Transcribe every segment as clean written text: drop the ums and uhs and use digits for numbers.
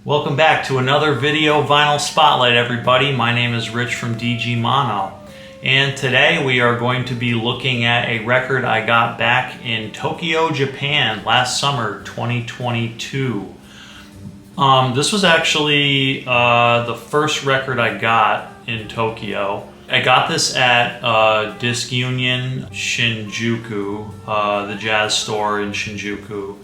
Welcome back to another video vinyl spotlight, everybody. My name is Rich from DGmono, and today we are going to be looking at a record I got back in Tokyo, Japan last summer, 2022. This was actually the first record I got in Tokyo. I got this at Disc Union Shinjuku, the jazz store in Shinjuku.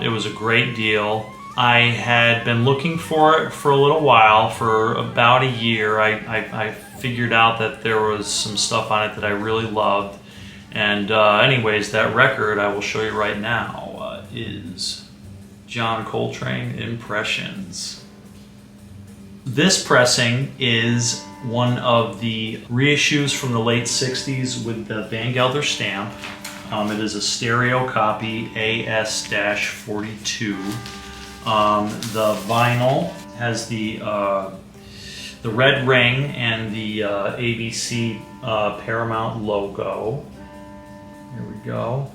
It was a great deal. I had been looking for it for a little while, for about a year. I figured out that there was some stuff on it that I really loved. And anyways, that record I will show you right now is John Coltrane Impressions. This pressing is one of the reissues from the late 60s with the Van Gelder stamp. It is a stereo copy, AS-42. The vinyl has the red ring and the ABC Paramount logo. There we go.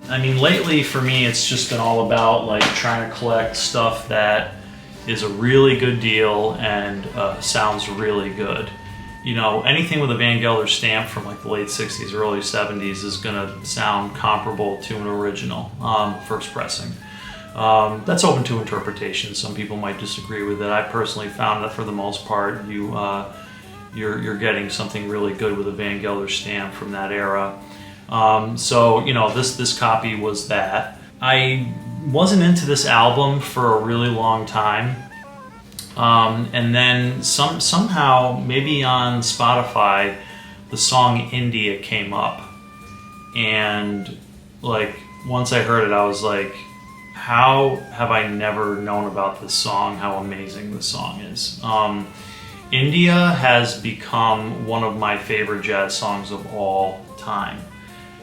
I mean, lately for me it's just been all about like trying to collect stuff that is a really good deal and sounds really good. You know, anything with a Van Gelder stamp from like the late 60s, early 70s is gonna sound comparable to an original first pressing. That's open to interpretation. Some people might disagree with it. I personally found that for the most part, you're getting something really good with a Van Gelder stamp from that era. So you know, this copy was that. I wasn't into this album for a really long time, and then somehow, maybe on Spotify, the song "India" came up, and like once I heard it, I was like, how have I never known about this song, how amazing this song is. India has become one of my favorite jazz songs of all time.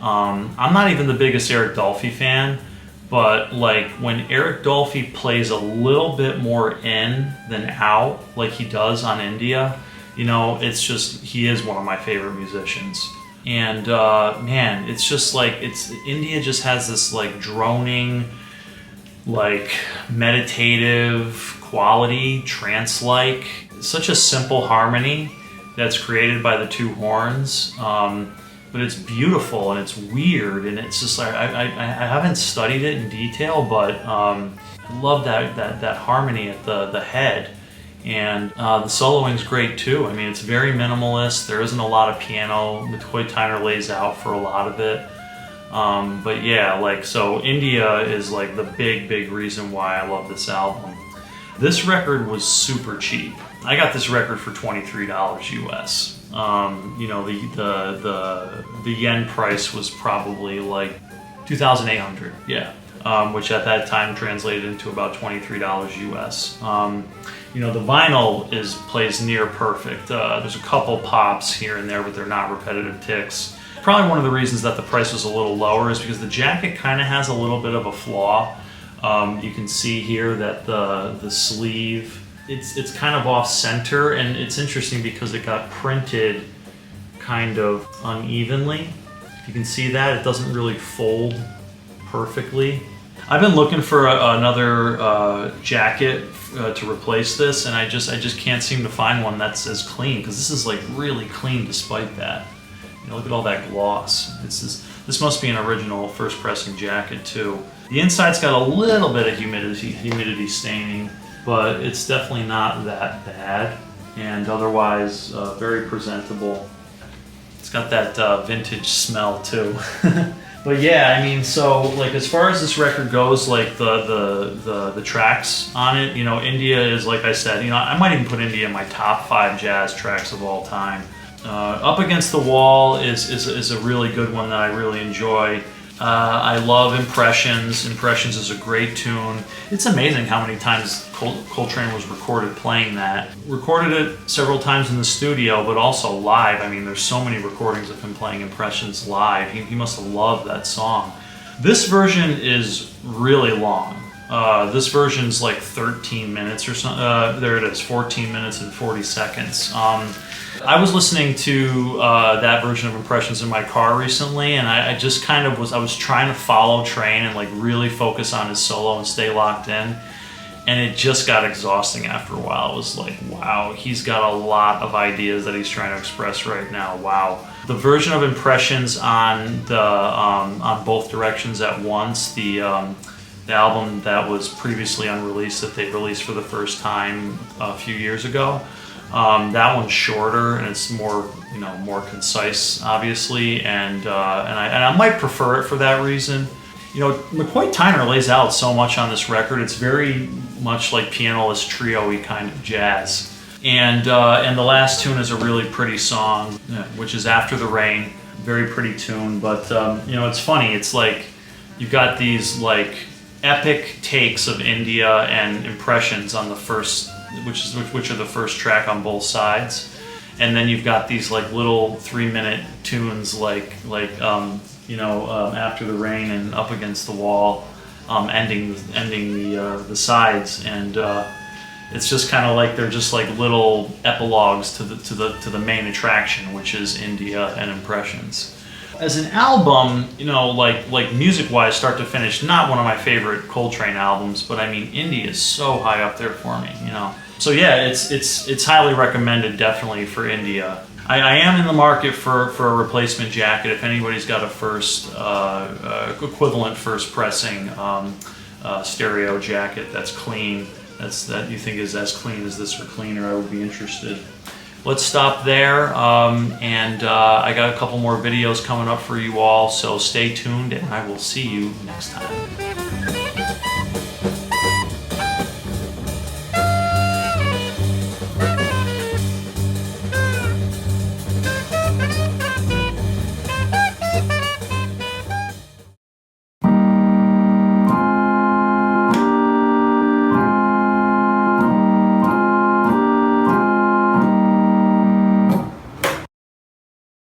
I'm not even the biggest Eric Dolphy fan, but like when Eric Dolphy plays a little bit more in than out, like he does on India, you know, it's just, he is one of my favorite musicians. And man, it's just like, India just has this like droning, like meditative quality, trance-like. Such a simple harmony that's created by the two horns, but it's beautiful and it's weird, and it's just like I haven't studied it in detail, but I love that harmony at the head, and the soloing's great too. I mean, it's very minimalist. There isn't a lot of piano. McCoy Tyner lays out for a lot of it. But yeah, like, so India is like the big reason why I love this album. This record was super cheap. I got this record for $23 US. You know, the yen price was probably like 2,800, yeah. Which at that time translated into about $23 US. You know, the vinyl plays near perfect. There's a couple pops here and there, but they're not repetitive ticks. Probably one of the reasons that the price was a little lower is because the jacket kind of has a little bit of a flaw. You can see here that the sleeve, it's kind of off center, and it's interesting because it got printed kind of unevenly. You can see that it doesn't really fold perfectly. I've been looking for another jacket to replace this, and I just can't seem to find one that's as clean, because this is like really clean despite that. You know, look at all that gloss. This must be an original first pressing jacket too. The inside's got a little bit of humidity staining, but it's definitely not that bad, and otherwise very presentable. It's got that vintage smell too. But yeah, I mean, so like as far as this record goes, like the tracks on it, you know, India is, like I said, you know, I might even put India in my top 5 jazz tracks of all time. Up Against the Wall is a really good one that I really enjoy. I love Impressions. Impressions is a great tune. It's amazing how many times Coltrane was recorded playing that. Recorded it several times in the studio, but also live. I mean, there's so many recordings of him playing Impressions live. He must have loved that song. This version is really long. This version's like 13 minutes or something. There it is, 14 minutes and 40 seconds. I was listening to that version of Impressions in my car recently, and I just kind of was trying to follow Train and like really focus on his solo and stay locked in. and it just got exhausting after a while. It was like, wow, he's got a lot of ideas that he's trying to express right now. Wow. The version of Impressions on the on Both Directions at Once, the album that was previously unreleased that they released for the first time a few years ago. That one's shorter and it's more, more concise, obviously, and I might prefer it for that reason. McCoy Tyner lays out so much on this record. It's very much like pianoless trio-y kind of jazz. And the last tune is a really pretty song, which is After the Rain. Very pretty tune, but it's funny. It's like you've got these like epic takes of India and Impressions on the first, which are the first track on both sides, and then you've got these like little 3-minute tunes like After the Rain and Up Against the Wall, ending the sides, and it's just kind of like they're just like little epilogues to the main attraction, which is India and Impressions. As an album, like music-wise, start to finish, not one of my favorite Coltrane albums, but I mean, India is so high up there for me, So yeah, it's highly recommended, definitely, for India. I am in the market for a replacement jacket. If anybody's got a equivalent first pressing stereo jacket that's clean, that you think is as clean as this or cleaner, I would be interested. Let's stop there, and I got a couple more videos coming up for you all, so stay tuned, and I will see you next time.